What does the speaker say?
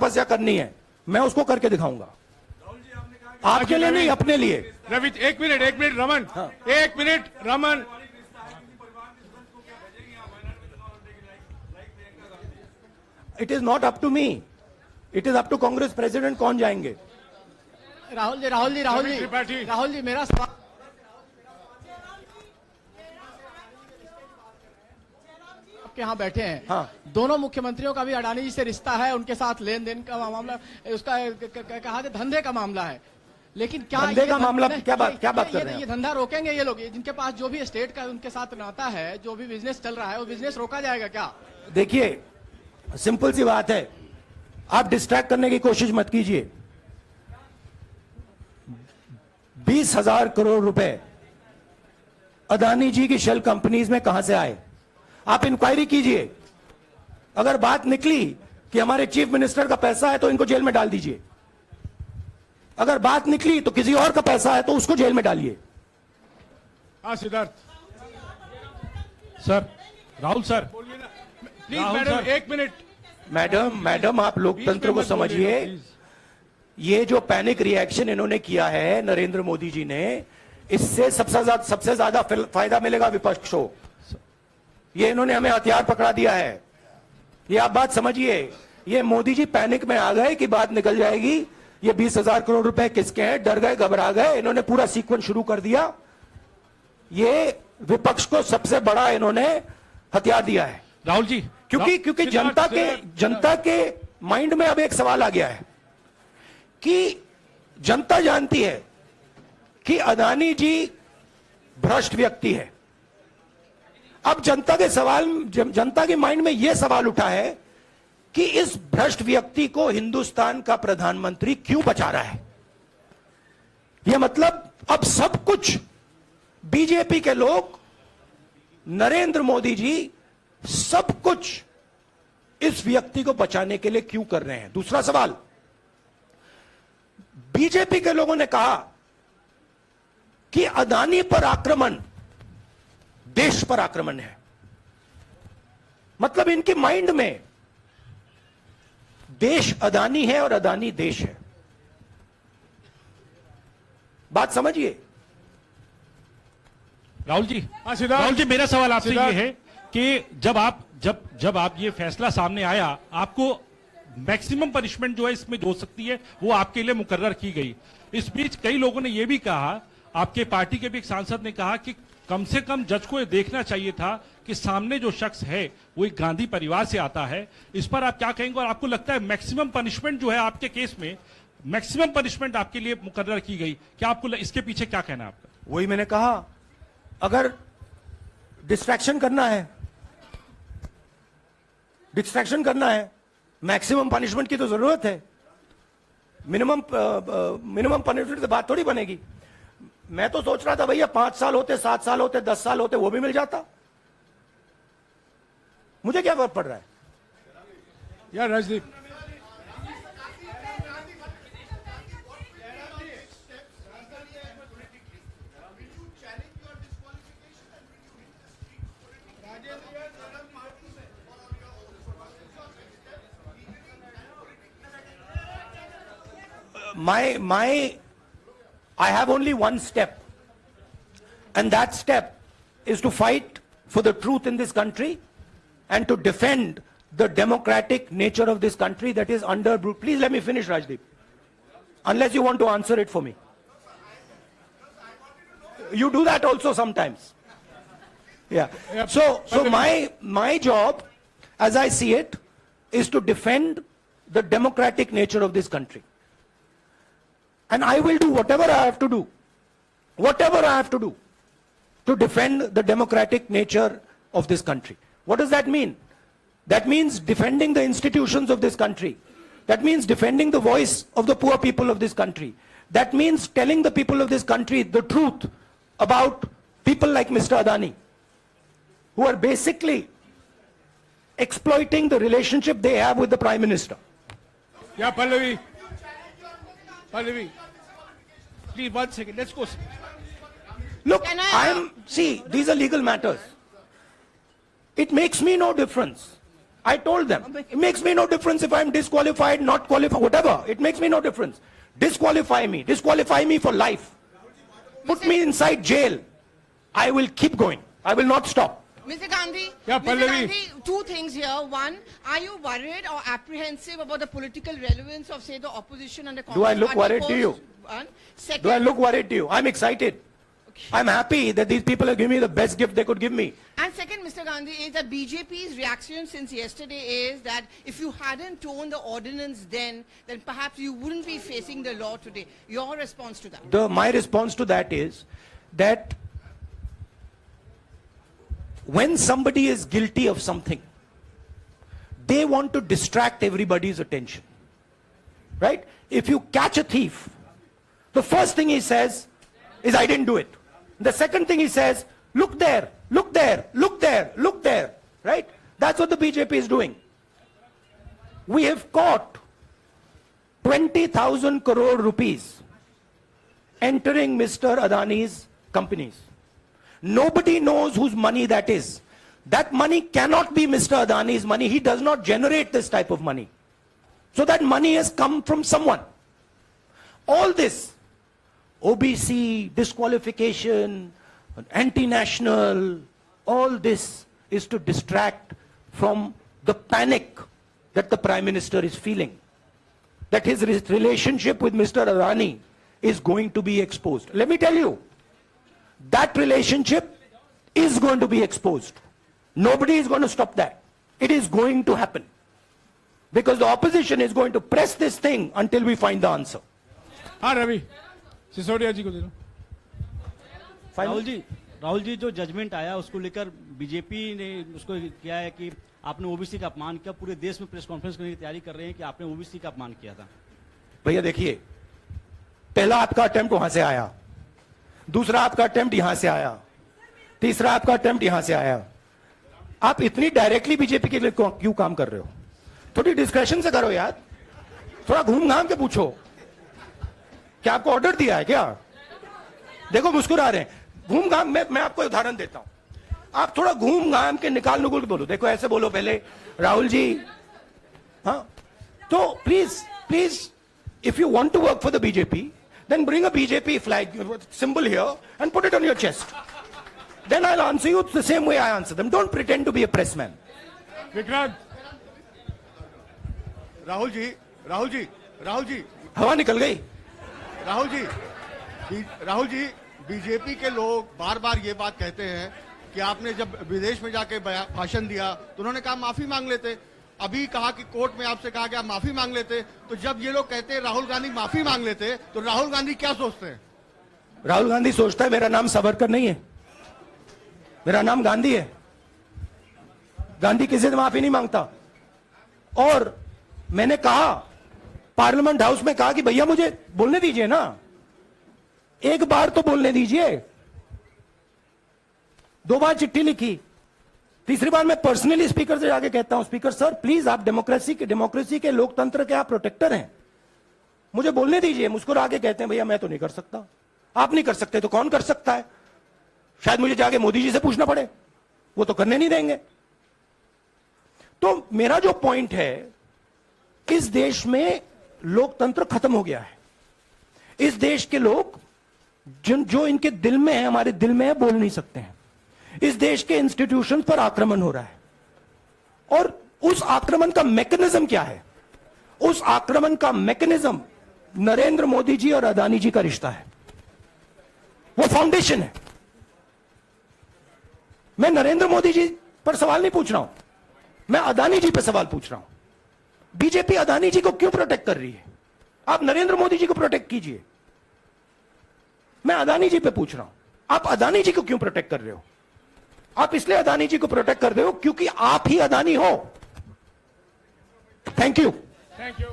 तपस्या करनी है, मैं उसको करके दिखाऊंगा। आपके लिए नहीं, अपने लिए। रवि, एक मिनट रमन, हाँ। एक minute Raman. It is not up to me, it is up to Congress president कौन जाएंगे। राहुल जी मेरा सवाल, आपके यहाँ बैठे हैं। हाँ। दोनों मुख्यमंत्रियों का भी अडानी जी से रिश्ता है, उनके साथ लेन देन का मामला, उसका कहा धंधे का मामला है, लेकिन क्या धंधे का मामला, क्या बात कर रहे हैं? ये धंधा रोकेंगे ये लोग? जिनके पास जो भी स्टेट का उनके साथ नाता है, जो भी बिजनेस चल रहा है, वो बिजनेस रोका जाएगा क्या? देखिए, सिंपल सी बात है, आप डिस्ट्रैक्ट करने की कोशिश मत कीजिए। 20,000 करोड़ रुपए अदानी जी की शेल कंपनीज में कहां से आए? आप इंक्वायरी कीजिए। अगर बात निकली कि हमारे चीफ मिनिस्टर का पैसा है तो इनको जेल में डाल दीजिए। अगर बात निकली तो किसी और का पैसा है तो उसको जेल में डालिए। हाँ Siddharth sir, Rahul sir, please madam, एक मिनट। मैडम आप लोकतंत्र को समझिए। ये जो पैनिक रिएक्शन इन्होंने किया है नरेंद्र मोदी जी ने, इससे सबसे ज्यादा फायदा मिलेगा विपक्ष को। ये इन्होंने हमें हथियार पकड़ा दिया है, ये आप बात समझिए। ये मोदी जी पैनिक में आ गए कि बात निकल जाएगी, ये 20,000 करोड़ रुपए किसके हैं, डर गए, घबरा गए, इन्होंने पूरा सीक्वेंस शुरू कर दिया। ये विपक्ष को सबसे बड़ा इन्होंने हथियार दिया है राहुल जी, क्योंकि जनता के माइंड में अब एक सवाल आ गया है कि जनता जानती है कि अदानी जी भ्रष्ट व्यक्ति है। अब जनता के माइंड में यह सवाल उठा है कि इस भ्रष्ट व्यक्ति को हिंदुस्तान का प्रधानमंत्री क्यों बचा रहा है। यह मतलब अब सब कुछ बीजेपी के लोग, नरेंद्र मोदी जी सब कुछ इस व्यक्ति को बचाने के लिए क्यों कर रहे हैं। दूसरा सवाल, बीजेपी के लोगों ने कहा कि अदानी पर आक्रमण देश पर आक्रमण है। मतलब इनके माइंड में देश अदानी है और अदानी देश है। बात समझिए। राहुल जी मेरा सवाल आपसे ये है कि जब आप ये फैसला सामने आया, आपको मैक्सिमम पनिशमेंट जो है इसमें हो सकती है वो आपके लिए मुकर्रर की गई। इस बीच कई लोगों ने ये भी कहा, आपके पार्टी के भी एक सांसद ने कहा कि कम से कम जज को ये देखना चाहिए था कि सामने जो शख्स है वो एक गांधी परिवार से आता है। इस पर आप क्या कहेंगे? और आपको लगता है मैक्सिमम पनिशमेंट जो है आपके केस में, मैक्सिमम पनिशमेंट आपके लिए मुकर्रर की गई, क्या आपको इसके पीछे क्या कहना है आपका? वही मैंने कहा, अगर डिस्ट्रैक्शन करना है, मैक्सिमम पनिशमेंट की तो जरूरत है। मिनिमम पनिशमेंट से बात थोड़ी बनेगी। मैं तो सोच रहा था भैया 5 साल होते, 7 साल होते, 10 साल होते, वो भी मिल जाता। मुझे क्या फर्क पड़ रहा है यार। Rajdeep, I have only one step, and that step is to fight for the truth in this country and to defend the democratic nature of this country that is under. Please let me finish, Rajdeep, unless you want to answer it for me. You do that also sometimes. Yeah. So my job, as I see it, is to defend the democratic nature of this country. And I will do whatever I have to do to defend the democratic nature of this country. What does that mean? That means defending the institutions of this country. That means defending the voice of the poor people of this country. That means telling the people of this country the truth about people like Mr. Adani, who are basically exploiting the relationship they have with the Prime Minister. Yeah, Pallavi, please 1 second. Let's go. Look, see, these are legal matters. It makes me no difference. I told them, it makes me no difference if I'm disqualified, not qualified, whatever. It makes me no difference. Disqualify me for life. Put me inside jail. I will keep going. I will not stop. Mr. Gandhi, Yeah, Mr. Pallavi. Gandhi, two things here. One, are you worried or apprehensive about the political relevance of, say, the opposition and the Congress I look party worried to you? One. Second, Do I look worried to you? I'm excited. I'm happy that these people have given me the best gift they could give me. And second, Mr. Gandhi, is that BJP's reaction since yesterday is that if you hadn't torn the ordinance then perhaps you wouldn't be facing the law today. Your response to that? My response to that is that when somebody is guilty of something, they want to distract everybody's attention. Right? If you catch a thief, the first thing he says is, I didn't do it. The second thing he says, look there, look there, look there, look there. Right? That's what the BJP is doing. We have caught 20,000 crore rupees entering Mr. Adani's companies. Nobody knows whose money that is. That money cannot be Mr. Adani's money. He does not generate this type of money. So that money has come from someone. All this, OBC, disqualification, anti-national, all this is to distract from the panic that the Prime Minister is feeling. That his relationship with Mr. Adani is going to be exposed. Let me tell you, that relationship is going to be exposed. Nobody is going to stop that. It is going to happen. Because the opposition is going to press this thing until we find the answer. हाँ रवि सिसोदिया जी को दे दो. राहुल जी जो judgement आया उसको लेकर BJP ने उसको किया है कि आपने ओबीसी का अपमान किया. पूरे देश में प्रेस कॉन्फ्रेंस करने की तैयारी कर रहे हैं कि आपने ओबीसी का अपमान किया था. भैया देखिए, पहला आपका अटेम्प्ट वहां से आया, दूसरा आपका अटेम्प्ट यहां से आया, तीसरा आपका अटेम्प्ट यहां से आया. आप इतनी डायरेक्टली बीजेपी के लिए क्यों काम कर रहे हो? थोड़ी डिस्कशन से करो यार. थोड़ा घूम घाम के पूछो. क्या आपको ऑर्डर दिया है क्या? देखो मुस्कुरा रहे हैं. घूम घाम मैं आपको उदाहरण देता हूं. आप थोड़ा घूम घाम के निकाल नुकुल के बोलो. देखो ऐसे बोलो पहले, राहुल जी. हाँ, तो please if you want to work for the BJP, then bring a BJP flag symbol here and put it on your chest. Then I'll answer you the same way I answer them. Don't pretend to be a pressman. Vikrant. Rahul ji हवा निकल गई. Rahul ji BJP के लोग बार बार ये बात कहते हैं कि आपने जब विदेश में जाके भाषण दिया तो उन्होंने कहा माफी मांग लेते. अभी कहा कि कोर्ट में आपसे कहा कि आप माफी मांग लेते. तो जब ये लोग कहते हैं राहुल गांधी माफी मांग लेते तो राहुल गांधी क्या सोचते हैं? राहुल गांधी सोचता है मेरा नाम सावरकर नहीं है, मेरा नाम गांधी है. गांधी किसी से माफी नहीं मांगता. और मैंने कहा, पार्लियामेंट हाउस में कहा कि भैया मुझे बोलने दीजिए ना, एक बार तो बोलने दीजिए. 2 बार चिट्ठी लिखी, तीसरी बार मैं पर्सनली स्पीकर से जाके कहता हूं, स्पीकर सर प्लीज, आप डेमोक्रेसी के लोकतंत्र के आप प्रोटेक्टर हैं, मुझे बोलने दीजिए. मुस्कुरा के कहते हैं भैया मैं तो नहीं कर सकता. आप नहीं कर सकते तो कौन कर सकता है? शायद मुझे जाके मोदी जी से पूछना पड़े, वो तो करने नहीं देंगे. तो मेरा जो पॉइंट है, इस देश में लोकतंत्र खत्म हो गया है. इस देश के लोग जो इनके दिल में है, हमारे दिल में है, बोल नहीं सकते हैं. इस देश के इंस्टीट्यूशन पर आक्रमण हो रहा है. और उस आक्रमण का मैकेनिज्म क्या है? उस आक्रमण का मैकेनिज्म नरेंद्र मोदी जी और अदानी जी का रिश्ता है. वो फाउंडेशन है. मैं नरेंद्र मोदी जी पर सवाल नहीं पूछ रहा हूं, मैं अदानी जी पर सवाल पूछ रहा हूं. बीजेपी अदानी जी को क्यों प्रोटेक्ट कर रही है? आप नरेंद्र मोदी जी को प्रोटेक्ट कीजिए. मैं अदानी जी पे पूछ रहा हूं, आप अदानी जी को क्यों प्रोटेक्ट कर रहे हो? आप इसलिए अदानी जी को प्रोटेक्ट कर रहे हो क्योंकि आप ही अदानी हो. Thank you. Thank you.